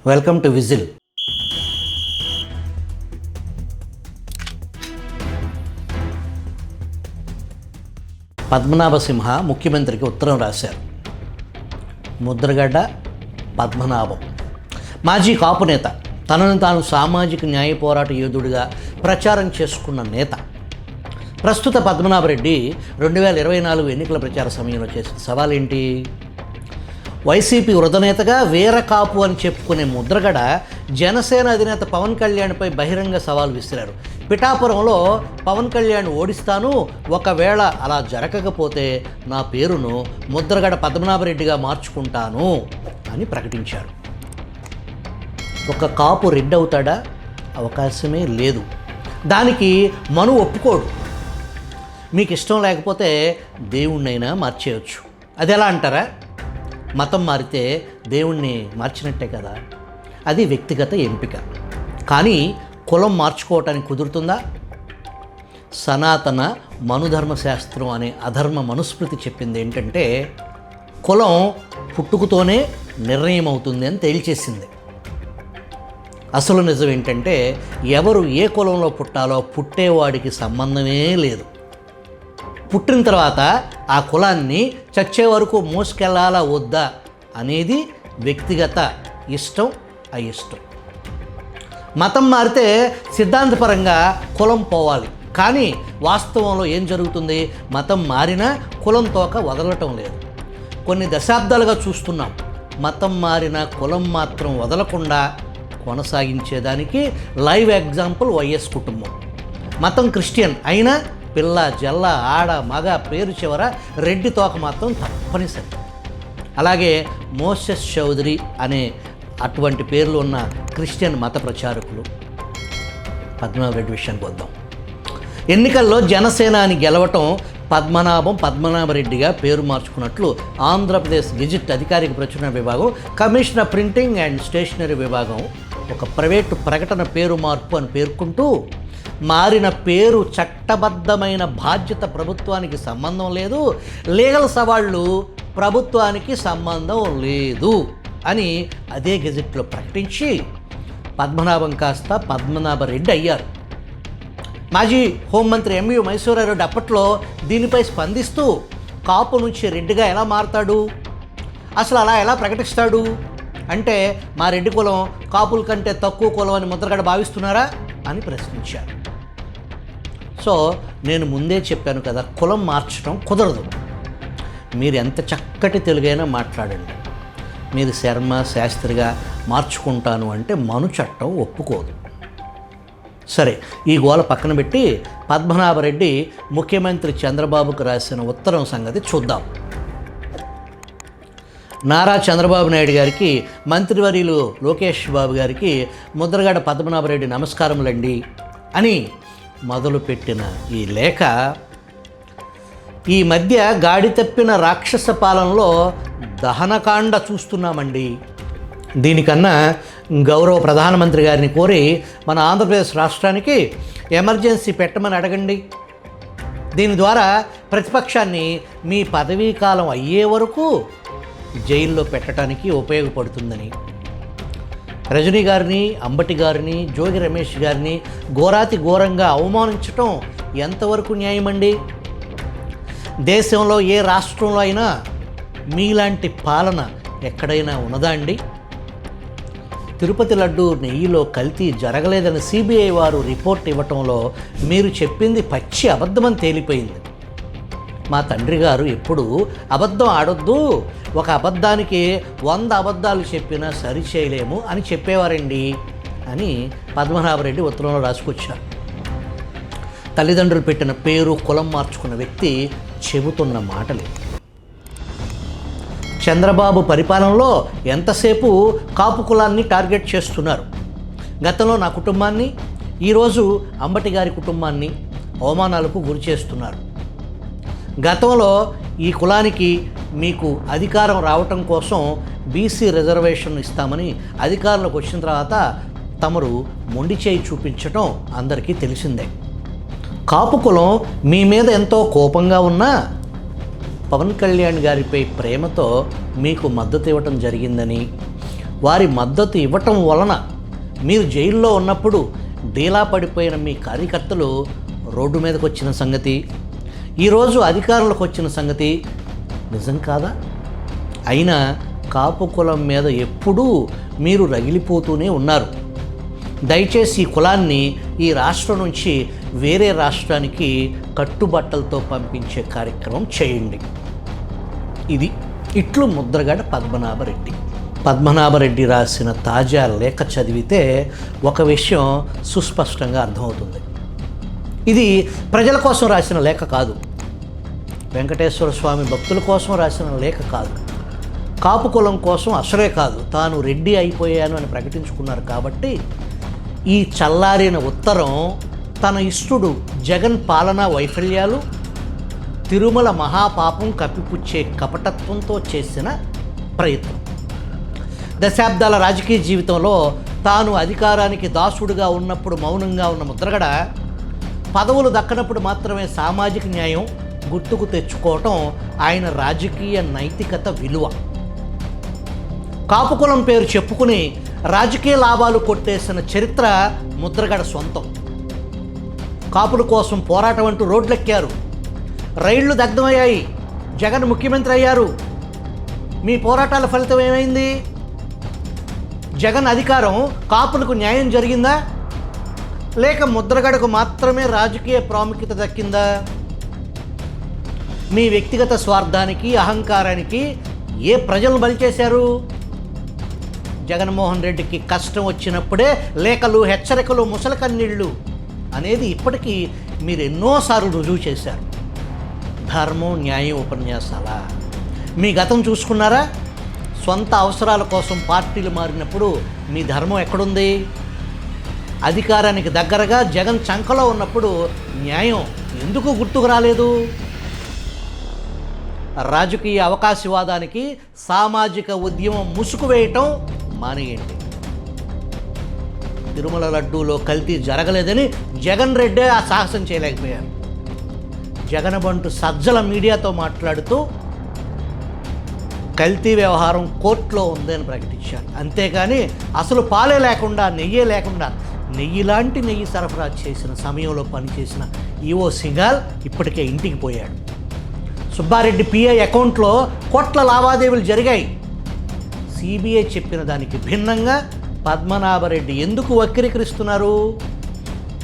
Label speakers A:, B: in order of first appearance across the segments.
A: Welcome to whistle. పద్మనాభసింహ ముఖ్యమంత్రికి ఉత్తరం రాశారు. ముద్రగడ్డ పద్మనాభం మాజీ కాపు నేత, తనను తాను సామాజిక న్యాయ పోరాట యోధుడిగా ప్రచారం చేసుకున్న నేత. ప్రస్తుత పద్మనాభరెడ్డి 2024 ఎన్నికల ప్రచార సమయంలో చేసిన సవాల్ ఏంటి? వైసీపీ వృధనేతగా వీర కాపు అని చెప్పుకునే ముద్రగడ జనసేన అధినేత పవన్ కళ్యాణ్పై బహిరంగ సవాల్ విసిరారు. పిఠాపురంలో పవన్ కళ్యాణ్ ఓడిస్తాను, ఒకవేళ అలా జరగకపోతే నా పేరును ముద్రగడ పద్మనాభరెడ్డిగా మార్చుకుంటాను అని ప్రకటించారు. ఒక కాపు రెడ్డి అవుతాడా? అవకాశమే లేదు. దానికి మను ఒప్పుకోడు. మీకు ఇష్టం లేకపోతే దేవుణ్ణైనా మార్చేయచ్చు. అది ఎలా అంటారా? మతం మారితే దేవుణ్ణి మార్చినట్టే కదా. అది వ్యక్తిగత ఎంపిక. కానీ కులం మార్చుకోవటానికి కుదురుతుందా? సనాతన మనుధర్మశాస్త్రం అనే అధర్మ మనుస్మృతి చెప్పింది ఏంటంటే, కులం పుట్టుకతోనే నిర్ణయం అవుతుంది అని తేల్చేసింది. అసలు నిజం ఏంటంటే, ఎవరు ఏ కులంలో పుట్టాలో పుట్టేవాడికి సంబంధమే లేదు. పుట్టిన తర్వాత ఆ కులాన్ని చచ్చే వరకు మోసుకెళ్ళాలా వద్దా అనేది వ్యక్తిగత ఇష్టం, అయిష్టం. మతం మారితే సిద్ధాంతపరంగా కులం పోవాలి. కానీ వాస్తవంలో ఏం జరుగుతుంది? మతం మారినా కులం తోక వదలటం లేదు. కొన్ని దశాబ్దాలుగా చూస్తున్నాం. మతం మారిన కులం మాత్రం వదలకుండా కొనసాగించేదానికి లైవ్ ఎగ్జాంపుల్ వైఎస్ కుటుంబం. మతం క్రిస్టియన్ అయినా పిల్ల జల్ల ఆడ మగ పేరు చివర రెడ్డి తోక మాత్రం తప్పనిసరి. అలాగే మోసెస్ చౌదరి అనే అటువంటి పేర్లు ఉన్న క్రిస్టియన్ మత ప్రచారకులు. పద్మనాభరెడ్డి విషయానికి వద్దాం. ఎన్నికల్లో జనసేన అని గెలవటం పద్మనాభరెడ్డిగా పేరు మార్చుకున్నట్లు ఆంధ్రప్రదేశ్ గెజిట్ అధికారిక ప్రచురణ విభాగం, కమిషనర్ ప్రింటింగ్ అండ్ స్టేషనరీ విభాగం ఒక ప్రైవేటు ప్రకటన పేరు మార్పు అని పేర్కొంటూ, మారిన పేరు చట్టబద్ధమైన బాధ్యత ప్రభుత్వానికి సంబంధం లేదు, లీగల్ సవాళ్ళు ప్రభుత్వానికి సంబంధం లేదు అని అదే గెజెట్లో ప్రకటించి పద్మనాభం కాస్త పద్మనాభరెడ్డి అయ్యారు. మాజీ హోంమంత్రి ఎంయు మైసూరారెడ్డి అప్పట్లో దీనిపై స్పందిస్తూ, కాపు నుంచి రెడ్డిగా ఎలా మారతాడు, అసలు అలా ఎలా ప్రకటిస్తాడు అంటే, మా రెడ్డి కులం కాపుల కంటే తక్కువ కులం అని ముద్రగడ భావిస్తున్నారా అని ప్రశ్నించారు. సో నేను ముందే చెప్పాను కదా, కులం మార్చడం కుదరదు. మీరు ఎంత చక్కటి తెలుగైనా మాట్లాడండి, మీరు శర్మ శాస్త్రిగా మార్చుకుంటాను అంటే మను చట్టం ఒప్పుకోదు. సరే, ఈ గోల పక్కన పెట్టి పద్మనాభరెడ్డి ముఖ్యమంత్రి చంద్రబాబుకు రాసిన ఉత్తరం సంగతి చూద్దాం. నారా చంద్రబాబు నాయుడు గారికి, మంత్రివర్యులు లోకేష్ బాబు గారికి ముద్రగడ పద్మనాభరెడ్డి నమస్కారములండి అని మొదలుపెట్టిన ఈ లేఖ, ఈ మధ్య గాడి తప్పిన రాక్షస పాలనలో దహనకాండ చూస్తున్నామండి. దీనికన్నా గౌరవ ప్రధానమంత్రి గారిని కోరి మన ఆంధ్రప్రదేశ్ రాష్ట్రానికి ఎమర్జెన్సీ పెట్టమని అడగండి. దీని ద్వారా ప్రతిపక్షాన్ని మీ పదవీ కాలం అయ్యే వరకు జైల్లో పెట్టడానికి ఉపయోగపడుతుందని. రజనీ గారిని, అంబటి గారిని, జోగి రమేష్ గారిని ఘోరాతి ఘోరంగా అవమానించటం ఎంతవరకు న్యాయమండి? దేశంలో ఏ రాష్ట్రంలో అయినా మీలాంటి పాలన ఎక్కడైనా ఉన్నదా అండి? తిరుపతి లడ్డు నెయ్యిలో కల్తీ జరగలేదని సిబిఐ వారు రిపోర్ట్ ఇవ్వటంలో మీరు చెప్పింది పచ్చి అబద్ధమని తేలిపోయింది. మా తండ్రి గారు ఎప్పుడు అబద్ధం ఆడొద్దు, ఒక అబద్ధానికి 100 అబద్ధాలు చెప్పినా సరి చేయలేము అని చెప్పేవారండి అని పద్మనాభరెడ్డి ఉత్తరంలో రాసుకొచ్చారు. తల్లిదండ్రులు పెట్టిన పేరు, కులం మార్చుకున్న వ్యక్తి చెబుతున్న మాటలు. చంద్రబాబు పరిపాలనలో ఎంతసేపు కాపు కులాన్ని టార్గెట్ చేస్తున్నారు. గతంలో నా కుటుంబాన్ని, ఈరోజు అంబటి గారి కుటుంబాన్ని అవమానాలకు గురి చేస్తున్నారు. గతంలో ఈ కులానికి మీకు అధికారం రావటం కోసం బీసీ రిజర్వేషన్ ఇస్తామని అధికారంలోకి వచ్చిన తర్వాత తమరు మొండి చేయి చూపించటం అందరికీ తెలిసిందే. కాపు కులం మీ మీద ఎంతో కోపంగా ఉన్నా పవన్ కళ్యాణ్ గారిపై ప్రేమతో మీకు మద్దతు ఇవ్వటం జరిగిందని, వారి మద్దతు ఇవ్వటం వలన మీరు జైల్లో ఉన్నప్పుడు డీలా పడిపోయిన మీ కార్యకర్తలు రోడ్డు మీదకి వచ్చిన సంగతి, ఈరోజు అధికారులకు వచ్చిన సంగతి నిజం కాదా? అయినా కాపు కులం మీద ఎప్పుడూ మీరు రగిలిపోతూనే ఉన్నారు. దయచేసి ఈ కులాన్ని ఈ రాష్ట్రం నుంచి వేరే రాష్ట్రానికి కట్టుబట్టలతో పంపించే కార్యక్రమం చేయండి. ఇది ఇట్లు ముద్రగడ పద్మనాభరెడ్డి. పద్మనాభరెడ్డి రాసిన తాజా లేఖ చదివితే ఒక విషయం సుస్పష్టంగా అర్థమవుతుంది. ఇది ప్రజల కోసం రాసిన లేఖ కాదు, వెంకటేశ్వర స్వామి భక్తుల కోసం రాసిన లేఖ కాదు, కాపు కులం కోసం అసలే కాదు. తాను రెడ్డి అయిపోయాను అని ప్రకటించుకున్నారు కాబట్టి ఈ చల్లారిన ఉత్తరం తన ఇష్టుడు జగన్ పాలనా వైఫల్యాలు, తిరుమల మహాపాపం కప్పిపుచ్చే కపటత్వంతో చేసిన ప్రయత్నం. దశాబ్దాల రాజకీయ జీవితంలో తాను అధికారానికి దాసుడుగా ఉన్నప్పుడు మౌనంగా ఉన్న ముద్రగడ పదవులు దక్కనప్పుడు మాత్రమే సామాజిక న్యాయం గుర్తుకు తెచ్చుకోవటం ఆయన రాజకీయ నైతికత విలువ. కాపుకులం పేరు చెప్పుకుని రాజకీయ లాభాలు కొట్టేసిన చరిత్ర ముద్రగడ సొంతం. కాపుల కోసం పోరాటం అంటూ రోడ్లెక్కారు, రైళ్లు దగ్ధమయ్యాయి, జగన్ ముఖ్యమంత్రి అయ్యారు. మీ పోరాటాల ఫలితం ఏమైంది? జగన్ అధికారం కాపులకు న్యాయం జరిగిందా, లేక ముద్రగడకు మాత్రమే రాజకీయ ప్రాముఖ్యత దక్కిందా? మీ వ్యక్తిగత స్వార్థానికి, అహంకారానికి ఏ ప్రజలను బలి చేశారు? జగన్మోహన్ రెడ్డికి కష్టం వచ్చినప్పుడే లేఖలు, హెచ్చరికలు, ముసలి కన్నీళ్ళు అనేది ఇప్పటికీ మీరు ఎన్నోసార్లు రుజువు చేశారు. ధర్మం, న్యాయం ఉపన్యాసాల మీ గతం చూసుకున్నారా? సొంత అవసరాల కోసం పార్టీలు మారినప్పుడు మీ ధర్మం ఎక్కడుంది? అధికారానికి దగ్గరగా జగన్ చంకలో ఉన్నప్పుడు న్యాయం ఎందుకు గుర్తుకు రాలేదు? రాజకీయ అవకాశవాదానికి సామాజిక ఉద్యమం ముసుగు వేయటం మానేయండి. తిరుమల లడ్డూలో కల్తీ జరగలేదని జగన్ రెడ్డే ఆ సాహసం చేయలేకపోయారు. జగన్ బంటు సజ్జల మీడియాతో మాట్లాడుతూ కల్తీ వ్యవహారం కోర్టులో ఉందని ప్రకటించారు. అంతేకాని అసలు పాలే లేకుండా, నెయ్యే లేకుండా నెయ్యి లాంటి నెయ్యి సరఫరా చేసిన సమయంలో పనిచేసిన ఈవో సింగాల్ ఇప్పటికే ఇంటికి పోయాడు. సుబ్బారెడ్డి పిఐ అకౌంట్లో కోట్ల లావాదేవీలు జరిగాయి. సిబిఐ చెప్పిన దానికి భిన్నంగా పద్మనాభరెడ్డి ఎందుకు వక్రీకరిస్తున్నారు?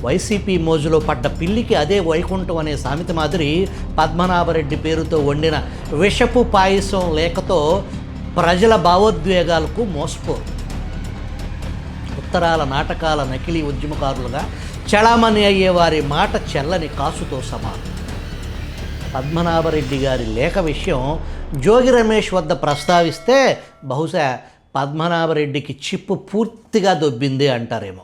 A: వైసీపీ మోజులో పడ్డ పిల్లికి అదే వైకుంఠం అనే సామెత మాదిరి పద్మనాభరెడ్డి పేరుతో వండిన విషపు పాయసం లేఖతో ప్రజల భావోద్వేగాలకు మోసపోరు. ఉత్తరాల నాటకాల నకిలీ ఉద్యమకారులుగా చలామణి అయ్యే వారి మాట చెల్లని కాసుతో సమానం. పద్మనాభరెడ్డి గారి లేఖ విషయం జోగి రమేష్ వద్ద ప్రస్తావిస్తే బహుశా పద్మనాభరెడ్డికి చిప్పు పూర్తిగా దొబ్బింది అంటారేమో.